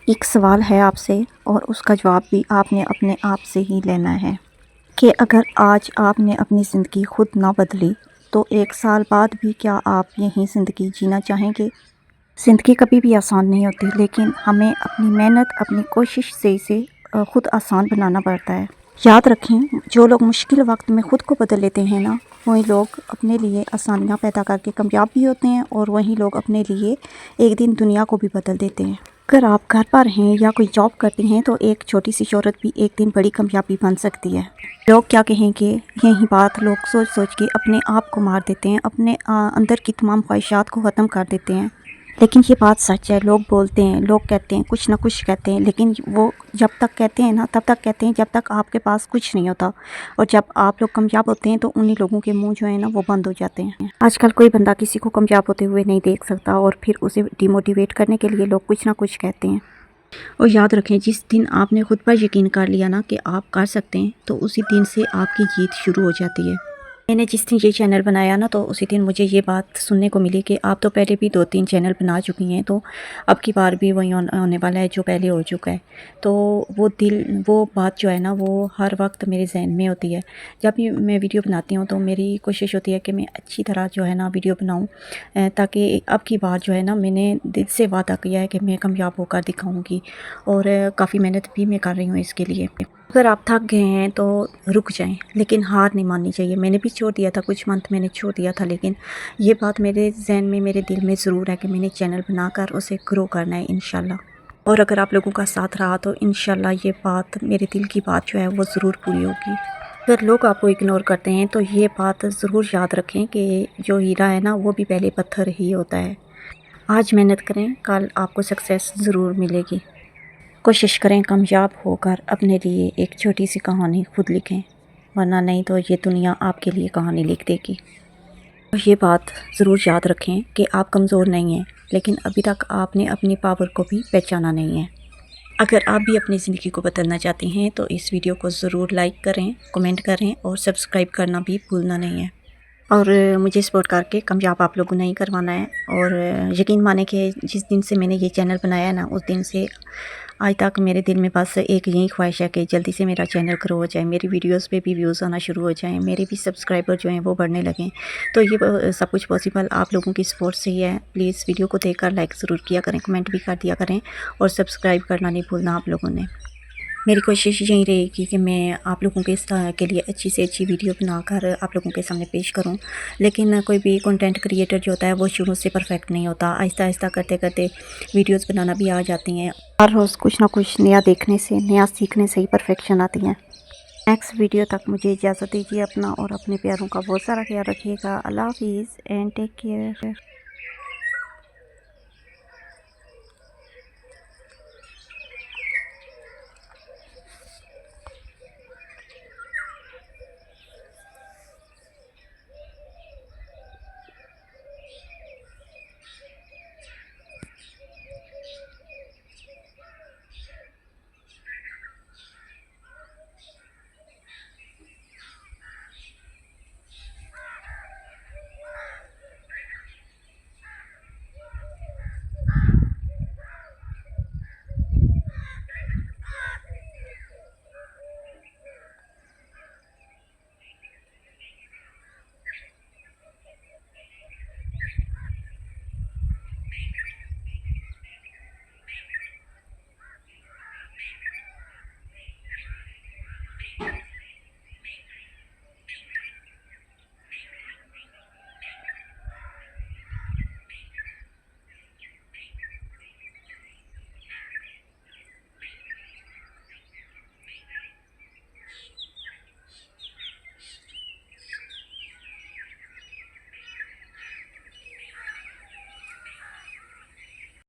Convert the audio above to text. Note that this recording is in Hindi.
एक सवाल है आपसे और उसका जवाब भी आपने अपने आप से ही लेना है कि अगर आज आपने अपनी ज़िंदगी खुद ना बदली तो 1 साल बाद भी क्या आप यही ज़िंदगी जीना चाहेंगे? ज़िंदगी कभी भी आसान नहीं होती, लेकिन हमें अपनी मेहनत, अपनी कोशिश से इसे खुद आसान बनाना पड़ता है। याद रखें, जो लोग मुश्किल वक्त में ख़ुद को बदल लेते हैं ना, वही लोग अपने लिए आसानियाँ पैदा करके कामयाब भी होते हैं और वही लोग अपने लिए एक दिन दुनिया को भी बदल देते हैं। अगर आप घर पर हैं या कोई जॉब करती हैं तो एक छोटी सी शोहरत भी एक दिन बड़ी कामयाबी बन सकती है। लोग क्या कहेंगे, यही बात लोग सोच सोच के अपने आप को मार देते हैं, अपने अंदर की तमाम ख्वाहिशात को ख़त्म कर देते हैं। लेकिन ये बात सच है, लोग बोलते हैं, लोग कहते हैं, कुछ ना कुछ कहते हैं, लेकिन वो जब तक कहते हैं ना, तब तक कहते हैं जब तक आपके पास कुछ नहीं होता। और जब आप लोग कामयाब होते हैं तो उन्हीं लोगों के मुंह जो है ना वो बंद हो जाते हैं। आजकल कोई बंदा किसी को कामयाब होते हुए नहीं देख सकता और फिर उसे डिमोटिवेट करने के लिए लोग कुछ ना कुछ कहते हैं। और याद रखें, जिस दिन आपने खुद पर यकीन कर लिया ना कि आप कर सकते हैं, तो उसी दिन से आपकी जीत शुरू हो जाती है। मैंने जिस दिन ये चैनल बनाया ना, तो उसी दिन मुझे ये बात सुनने को मिली कि आप तो पहले भी 2-3 चैनल बना चुकी हैं, तो अब की बार भी वही होने वाला है जो पहले हो चुका है। तो वो बात जो है ना, वो हर वक्त मेरे जहन में होती है। जब भी मैं वीडियो बनाती हूँ तो मेरी कोशिश होती है कि मैं अच्छी तरह जो है ना वीडियो बनाऊँ, ताकि अब की बार जो है ना, मैंने दिल से वादा किया है कि मैं कामयाब होकर दिखाऊँगी और काफ़ी मेहनत भी मैं कर रही हूँ इसके लिए। अगर आप थक गए हैं तो रुक जाएं, लेकिन हार नहीं माननी चाहिए। मैंने भी छोड़ दिया था, कुछ मंथ मैंने छोड़ दिया था, लेकिन ये बात मेरे जहन में, मेरे दिल में ज़रूर है कि मैंने चैनल बनाकर उसे ग्रो करना है इंशाल्लाह। और अगर आप लोगों का साथ रहा तो इंशाल्लाह ये बात, मेरे दिल की बात जो है वो ज़रूर पूरी होगी। अगर लोग आपको इग्नोर करते हैं तो ये बात ज़रूर याद रखें कि जो हीरा है ना, वो भी पहले पत्थर ही होता है। आज मेहनत करें, कल आपको सक्सेस ज़रूर मिलेगी। कोशिश करें कामयाब होकर अपने लिए एक छोटी सी कहानी खुद लिखें, वरना नहीं तो ये दुनिया आपके लिए कहानी लिख देगी। और ये बात ज़रूर याद रखें कि आप कमज़ोर नहीं हैं, लेकिन अभी तक आपने अपनी पावर को भी पहचाना नहीं है। अगर आप भी अपनी ज़िंदगी को बदलना चाहते हैं तो इस वीडियो को ज़रूर लाइक करें, कमेंट करें और सब्सक्राइब करना भी भूलना नहीं है। और मुझे सपोर्ट करके कामयाब आप लोगों ने ही करवाना है। और यकीन माने कि जिस दिन से मैंने ये चैनल बनाया है ना, उस दिन से आज तक मेरे दिल में बस एक यही ख्वाहिश है कि जल्दी से मेरा चैनल ग्रो हो जाए, मेरी वीडियोस पे भी व्यूज़ आना शुरू हो जाएं, मेरे भी सब्सक्राइबर जो हैं वो बढ़ने लगें। तो ये सब कुछ पॉसिबल आप लोगों की सपोर्ट से ही है। प्लीज़ वीडियो को देखकर लाइक ज़रूर किया करें, कमेंट भी कर दिया करें और सब्सक्राइब करना नहीं भूलना आप लोगों ने। मेरी कोशिश यही रहेगी कि मैं आप लोगों के लिए अच्छी से अच्छी वीडियो बनाकर आप लोगों के सामने पेश करूं। लेकिन कोई भी कंटेंट क्रिएटर जो होता है वो शुरू से परफेक्ट नहीं होता, आहिस्ता आहिस्ता करते करते वीडियोस बनाना भी आ जाती हैं। हर रोज़ कुछ ना कुछ नया देखने से, नया सीखने से ही परफेक्शन आती है। नेक्स्ट वीडियो तक मुझे इजाज़त दीजिए। अपना और अपने प्यारों का बहुत सारा ख्याल रखिएगा। अल्लाह हाफिज़ एंड टेक केयर।